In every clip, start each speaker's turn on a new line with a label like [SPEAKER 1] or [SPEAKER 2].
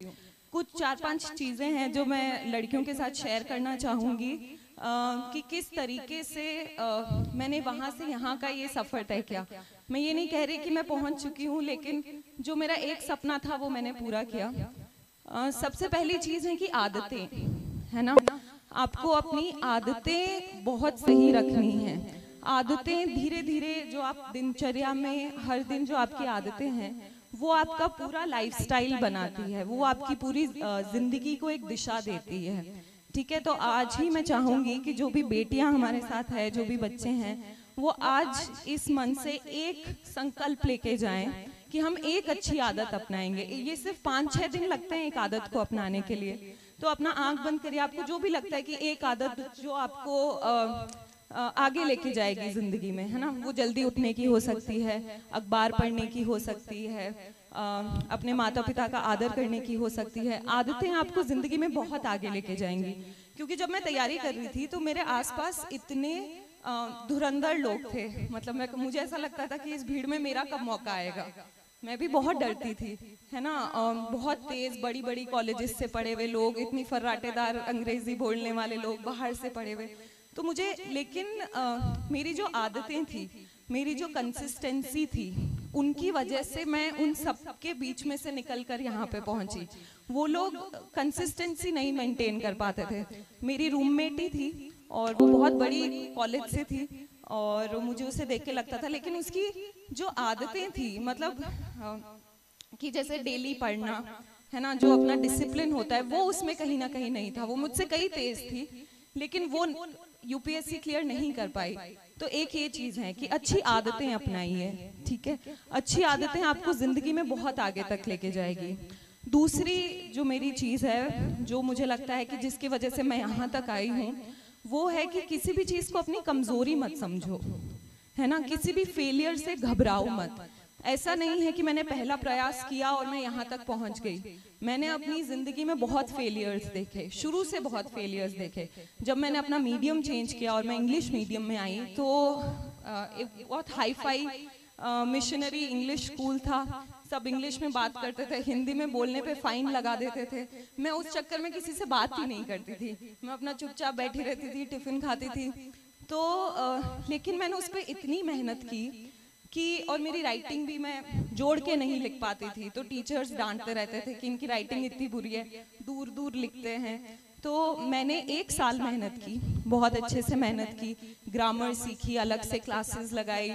[SPEAKER 1] कुछ 4-5 चीज़ें हैं जो मैं लड़कियों के साथ शेयर करना चाहूँगी कि किस तरीके से मैंने वहाँ से यहाँ का ये सफ़र तय किया। मैं ये नहीं कह रही कि मैं पहुँच चुकी हूँ, लेकिन जो मेरा एक सपना था वो मैंने पूरा किया। सबसे पहली चीज़ है कि आदतें, है ना, आपको अपनी आदतें बहुत सही रखनी हैं। आदतें धीरे धीरे जो आप दिनचर्या में हर दिन जो आपकी आदतें हैं वो आपका पूरा लाइफस्टाइल बनाती है, वो आपकी पूरी जिंदगी को एक दिशा देती है। ठीक है, तो आज ही मैं चाहूँगी कि जो भी बेटियां हमारे साथ है, जो भी बच्चे हैं, वो आज इस मन से एक संकल्प लेके जाएं कि हम एक अच्छी आदत अपनाएंगे। ये सिर्फ 5-6 दिन लगते हैं एक आदत को अपनाने के लिए। तो अपना आंख बंद करिए, आपको जो भी लगता है कि एक आदत जो आपको आगे लेके जाएगी जिंदगी में, है ना, वो जल्दी उठने की हो सकती है, अखबार पढ़ने की हो सकती है, अपने माता पिता का आदर करने की हो सकती है। आदतें आपको जिंदगी में बहुत आगे लेके जाएंगी। क्योंकि जब मैं तैयारी कर रही थी तो मेरे आसपास इतने धुरंधर लोग थे, मतलब मुझे ऐसा लगता था कि इस भीड़ में मेरा कब मौका आएगा। मैं भी बहुत डरती थी, है ना, बहुत तेज बड़ी बड़ी कॉलेजेस से पढ़े हुए लोग, इतनी फर्राटेदार अंग्रेजी बोलने वाले लोग, बाहर से पढ़े हुए। तो मुझे, लेकिन मेरी जो आदतें थी, मेरी जो कंसिस्टेंसी थी, उनकी वजह से मैं उन सब के बीच में से निकलकर यहाँ पे पहुँची। वो लोग कंसिस्टेंसी नहीं मेंटेन कर पाते थे। मेरी रूममेट ही थी और वो बहुत बड़ी कॉलेज से थी और मुझे उसे देख के लगता था, लेकिन उसकी जो आदतें थी, मतलब कि जैसे डेली पढ़ना, है ना, जो अपना डिसिप्लिन होता है, वो उसमें कहीं ना कहीं नहीं था। वो मुझसे कहीं तेज थी, लेकिन वो यूपीएससी क्लियर नहीं कर पाई। तो एक ये चीज है कि अच्छी आदतें अपनाइए। ठीक है, अच्छी आदतें आपको जिंदगी में बहुत आगे तक लेके जाएगी। दूसरी जो मेरी चीज है, जो मुझे लगता है कि जिसकी वजह से मैं यहाँ तक आई हूँ, वो है कि किसी भी चीज को अपनी कमजोरी मत समझो, है ना, किसी भी फेलियर से घबराओ मत। ऐसा नहीं है कि मैंने पहला प्रयास किया और मैं यहाँ तक पहुँच गई। मैंने अपनी ज़िंदगी में बहुत फेलियर्स देखे, शुरू से बहुत फेलियर्स देखे। जब मैंने अपना मीडियम चेंज किया और मैं इंग्लिश मीडियम में आई, तो एक बहुत hi fi missionary English school था, सब इंग्लिश में बात करते थे, हिंदी में बोलने पे फाइन लगा देते थे। मैं उस चक्कर में किसी से बात ही नहीं करती थी, मैं अपना चुपचाप बैठी रहती थी, टिफ़िन खाती थी। तो लेकिन मैंने उस पर इतनी मेहनत की कि, और मेरी राइटिंग भी मैं जोड़ के नहीं लिख पाती थी, तो टीचर्स डांटते रहते थे कि इनकी राइटिंग इतनी बुरी है, दूर दूर लिखते हैं। तो मैंने 1 साल मेहनत की, बहुत अच्छे से मेहनत की, ग्रामर सीखी, अलग से क्लासेस लगाई,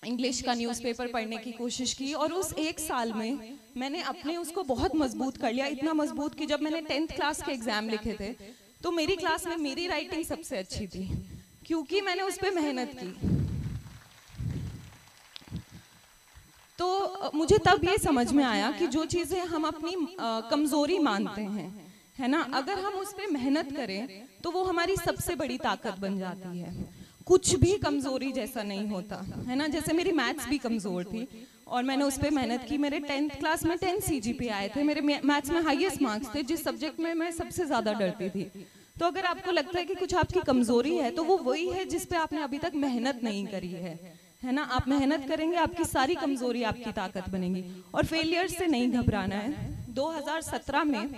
[SPEAKER 1] इंग्लिश का न्यूज़पेपर पढ़ने की कोशिश की, और उस 1 साल में मैंने अपने उसको बहुत मजबूत कर लिया। इतना मजबूत कि जब मैंने 10th क्लास के एग्जाम लिखे थे, तो मेरी क्लास में मेरी राइटिंग सबसे अच्छी थी, क्योंकि मैंने उस पर मेहनत की। तो मुझे तब ये समझ में आया कि जो चीज़ें हम अपनी कमज़ोरी मानते हैं, है ना, अगर हम उस पर मेहनत करें तो वो हमारी सबसे बड़ी ताकत बन जाती है। कुछ भी कमज़ोरी जैसा नहीं होता, है ना। जैसे मेरी मैथ्स भी कमज़ोर थी और मैंने उस पर मेहनत की। मेरे 10th क्लास में 10 CGPA आए थे, मेरे मैथ्स में हाईएस्ट मार्क्स थे, जिस सब्जेक्ट में मैं सबसे ज़्यादा डरती थी। तो अगर आपको लगता है कि कुछ आपकी कमज़ोरी है, तो वो वही है जिस पे आपने अभी तक मेहनत नहीं करी है ना। आप मेहनत करेंगे, आपकी सारी कमजोरी आपकी ताकत बनेगी। और फेलियर से नहीं घबराना है। 2017 में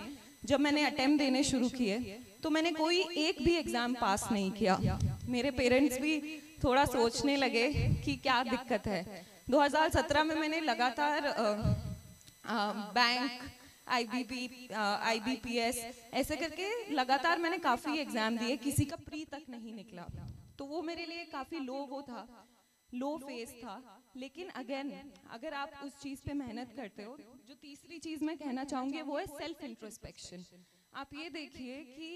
[SPEAKER 1] जब मैंने अटेम्प्ट देने शुरू किए, तो मैंने कोई एक भी एग्जाम पास नहीं किया। मेरे पेरेंट्स भी थोड़ा सोचने लगे कि क्या दिक्कत है। 2017 में मैंने लगातार बैंक, IBPS ऐसे करके लगातार मैंने काफ़ी एग्जाम दिए, किसी का प्री तक नहीं निकला। तो वो मेरे लिए काफ़ी लो फेस था। लेकिन अगेन, अगर आप उस चीज़ पे मेहनत करते हो, जो तीसरी चीज़ मैं कहना चाहूँगी वो है सेल्फ इंट्रोस्पेक्शन। आप ये देखिए कि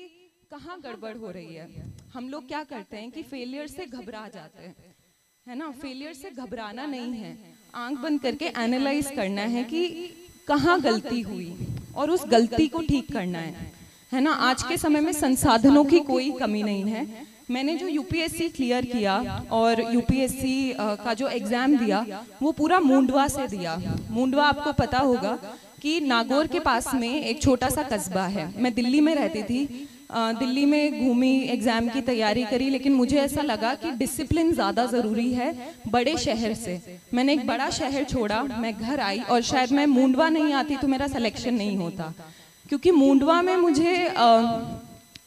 [SPEAKER 1] कहाँ गड़बड़ हो रही है। हम लोग क्या करते हैं कि फेलियर से घबरा जाते हैं, है ना। फेलियर से घबराना नहीं है, आंख बंद करके एनालाइज करना है कि कहाँ गलती हुई और उस गलती को ठीक करना है ना। आज के समय में संसाधनों की कोई कमी नहीं है। मैंने जो यूपीएससी क्लियर किया और यूपीएससी का जो एग्ज़ाम दिया, वो पूरा मुंडवा से दिया। मुंडवा आपको पता होगा कि नागौर के पास में एक छोटा सा कस्बा है। मैं दिल्ली में रहती थी, दिल्ली में घूमी, एग्ज़ाम की तैयारी करी, लेकिन मुझे ऐसा लगा कि डिसिप्लिन ज़्यादा ज़रूरी है बड़े शहर से। मैंने एक बड़ा शहर छोड़ा, मैं घर आई और शायद मैं मूंडवा नहीं आती तो मेरा सिलेक्शन नहीं होता, क्योंकि मूंडवा में मुझे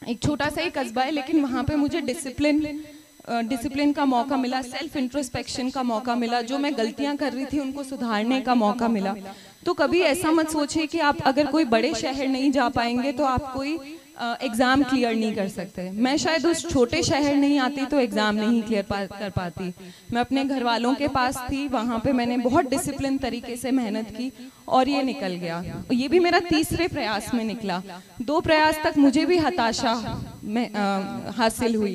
[SPEAKER 1] एक छोटा सा ही कस्बा है, लेकिन वहाँ पे मुझे डिसिप्लिन का मौका मिला, सेल्फ इंट्रोस्पेक्शन का मौका मिला, जो मैं गलतियाँ कर रही थी उनको सुधारने का मौका मिला। तो कभी ऐसा मत सोचिए कि आप अगर कोई बड़े शहर नहीं जा पाएंगे तो आप कोई एग्ज़ाम क्लियर नहीं कर सकते। मैं शायद उस छोटे शहर नहीं आती तो एग्ज़ाम नहीं क्लियर कर पाती। मैं अपने घर वालों के पास थी, वहाँ पे मैंने बहुत डिसिप्लिन तरीके से मेहनत की और ये निकल गया। ये भी मेरा तीसरे प्रयास में निकला। 2 प्रयास तक मुझे भी हताशा में हासिल हुई।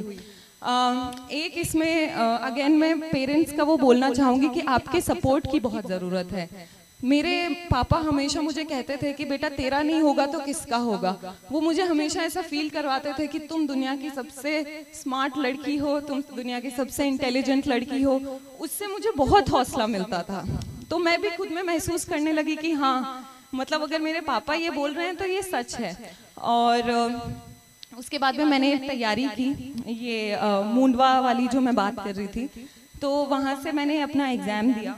[SPEAKER 1] एक इसमें अगेन मैं पेरेंट्स का वो बोलना चाहूँगी कि आपके सपोर्ट की बहुत ज़रूरत है। मेरे पापा हमेशा मुझे कहते थे कि बेटा तेरा नहीं होगा तो किसका होगा। वो मुझे हमेशा ऐसा फील करवाते थे कि तुम दुनिया की सबसे स्मार्ट लड़की हो, तुम दुनिया की सबसे इंटेलिजेंट लड़की हो। उससे मुझे बहुत हौसला मिलता था। तो मैं भी खुद में महसूस करने लगी कि हाँ, मतलब अगर मेरे पापा ये बोल रहे हैं तो ये सच है। और उसके बाद में मैंने तैयारी की, ये मूंडवा वाली जो मैं बात कर रही थी, तो वहाँ से मैंने अपना एग्ज़ाम दिया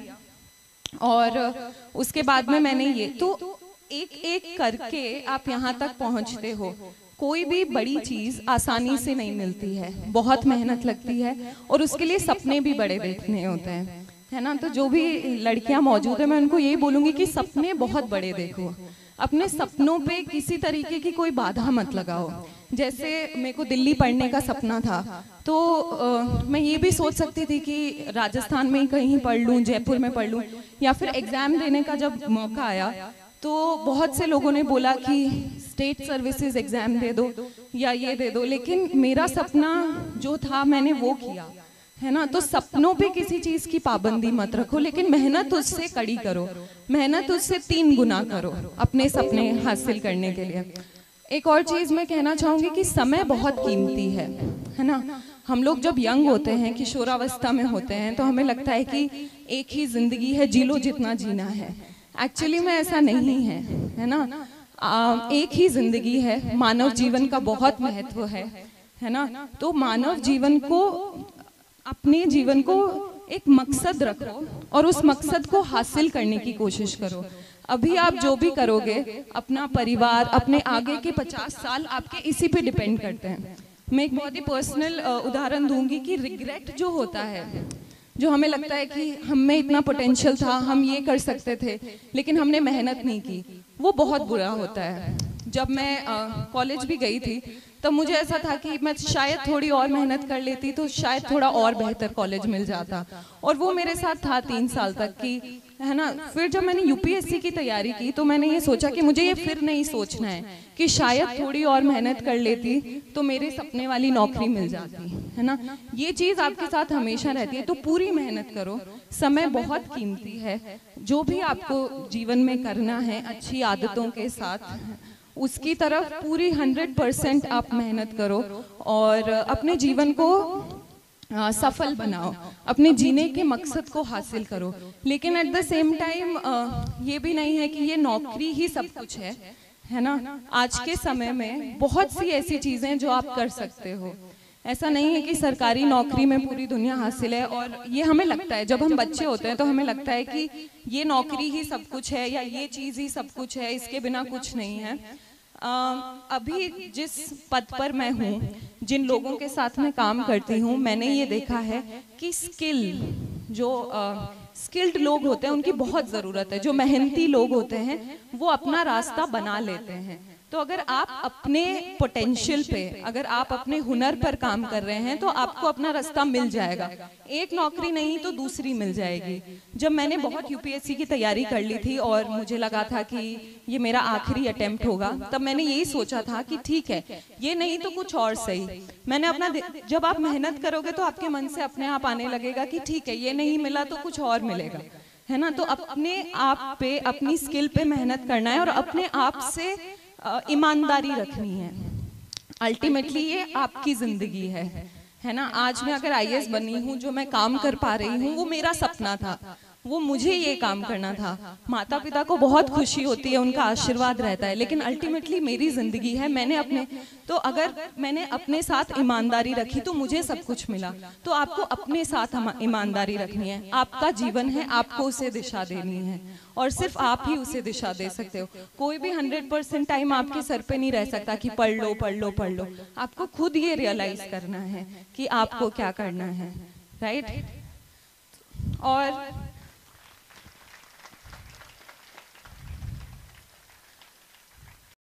[SPEAKER 1] और उसके बाद में मैंने ये तो एक एक करके आप यहाँ तक पहुँचते हो। कोई भी बड़ी चीज़ आसानी से नहीं मिलती है, बहुत मेहनत लगती है और उसके लिए सपने भी बड़े देखने होते हैं, है ना। तो जो भी लड़कियाँ मौजूद है, मैं उनको यही बोलूँगी कि सपने बहुत बड़े देखो, अपने सपनों पे किसी तरीके की कोई बाधा मत लगाओ। जैसे मेरे को दिल्ली पढ़ने का सपना था, तो मैं ये भी सोच सकती थी कि राजस्थान में ही कहीं पढ़ लूँ, जयपुर में पढ़ लूँ, या फिर एग्ज़ाम देने का जब मौका आया तो बहुत से लोगों ने बोला कि स्टेट सर्विसेज एग्ज़ाम दे दो या ये दे दो, लेकिन मेरा सपना जो था मैंने वो किया, है ना। तो सपनों पे किसी चीज़ की पाबंदी मत रखो, लेकिन मेहनत उससे कड़ी करो, मेहनत उससे 3 गुना करो अपने सपने हासिल करने के लिए। एक और चीज़ मैं कहना चाहूँगी कि समय बहुत कीमती है ना। हम लोग जब यंग होते हैं, किशोरावस्था में होते हैं, तो हमें लगता है कि एक ही जिंदगी है, जी लो जितना जीना है। एक्चुअली में ऐसा नहीं है ना। एक ही जिंदगी है, मानव जीवन का बहुत महत्व है ना। तो मानव जीवन को, अपने जीवन को एक मकसद रखो और उस मकसद को हासिल करने की कोशिश करो। अभी आप जो भी करोगे, अपना परिवार, अपने आगे के 50 साल आपके इसी पे डिपेंड करते हैं। मैं एक बहुत ही पर्सनल उदाहरण दूंगी कि रिग्रेट जो होता है, जो हमें लगता है कि हम में इतना पोटेंशियल था, हम ये कर सकते थे, लेकिन हमने मेहनत नहीं की, वो बहुत बुरा होता है। जब मैं कॉलेज भी गई थी तब मुझे ऐसा था कि मैं शायद थोड़ी और मेहनत कर लेती तो शायद थोड़ा और बेहतर कॉलेज मिल जाता, और वो मेरे साथ था 3 साल तक की, है ना। फिर जब मैंने यूपीएससी की तैयारी की तो मैंने ये सोचा कि मुझे ये फिर नहीं सोचना है कि शायद थोड़ी और मेहनत कर लेती तो मेरे सपने वाली नौकरी मिल जाती, है ना। ये चीज़ आपके साथ हमेशा रहती है। तो पूरी मेहनत करो, समय बहुत कीमती है। जो भी आपको जीवन में करना है अच्छी आदतों के साथ, उसकी तरफ पूरी 100% आप मेहनत करो और अपने जीवन को सफल बनाओ, अपने जीने के मकसद को हासिल करो। लेकिन एट द सेम टाइम ये भी नहीं है कि ये नौकरी ही सब कुछ है ना। आज के समय में बहुत सी ऐसी चीज़ें जो आप कर सकते हो। ऐसा नहीं है कि सरकारी नौकरी में पूरी दुनिया हासिल है, और ये हमें लगता है, जब हम बच्चे होते हैं तो हमें लगता है कि ये नौकरी ही सब कुछ है या ये चीज़ ही सब कुछ है, इसके बिना कुछ नहीं है। अभी जिस पद पर मैं हूँ, जिन लोगों के साथ मैं काम करती हूँ, मैंने ये देखा है कि स्किल्ड लोग होते हैं उनकी बहुत ज़रूरत है। जो मेहनती लोग होते हैं वो अपना रास्ता बना लेते हैं। तो अगर आप अपने पोटेंशियल पे, अगर आप अपने हुनर पर काम कर रहे हैं तो आपको अपना रास्ता मिल जाएगा। एक नौकरी नहीं तो दूसरी मिल जाएगी। जब मैंने बहुत यूपीएससी की तैयारी कर ली थी और मुझे लगा था कि ये मेरा आखिरी अटेम्प्ट होगा, तब मैंने यही सोचा था कि ठीक है, ये नहीं तो कुछ और सही। मैंने अपना, जब आप मेहनत करोगे तो आपके मन से अपने आप आने लगेगा कि ठीक है, ये नहीं मिला तो कुछ और मिलेगा, है ना। तो अपने आप पे, अपनी स्किल पे मेहनत करना है और अपने आप से ईमानदारी रखनी है। अल्टीमेटली ये आपकी जिंदगी है ना। आज मैं अगर आईएएस बनी हूँ, जो मैं काम कर पा रही हूँ, वो मेरा सपना था। वो मुझे ये काम करना था। माता पिता को बहुत खुशी होती है, उनका आशीर्वाद रहता है, लेकिन अल्टीमेटली मेरी जिंदगी है। तो अगर मैंने अपने साथ ईमानदारी रखी तो मुझे सब कुछ मिला। तो आपको अपने साथ ईमानदारी रखनी है। आपका जीवन है, आपको उसे दिशा देनी है और सिर्फ आप ही उसे दिशा दे सकते हो। कोई भी 100% टाइम आपके सर पे नहीं रह सकता कि पढ़ लो पढ़ लो पढ़ लो। आपको खुद ये रियलाइज करना है कि आपको क्या करना है, राइट? और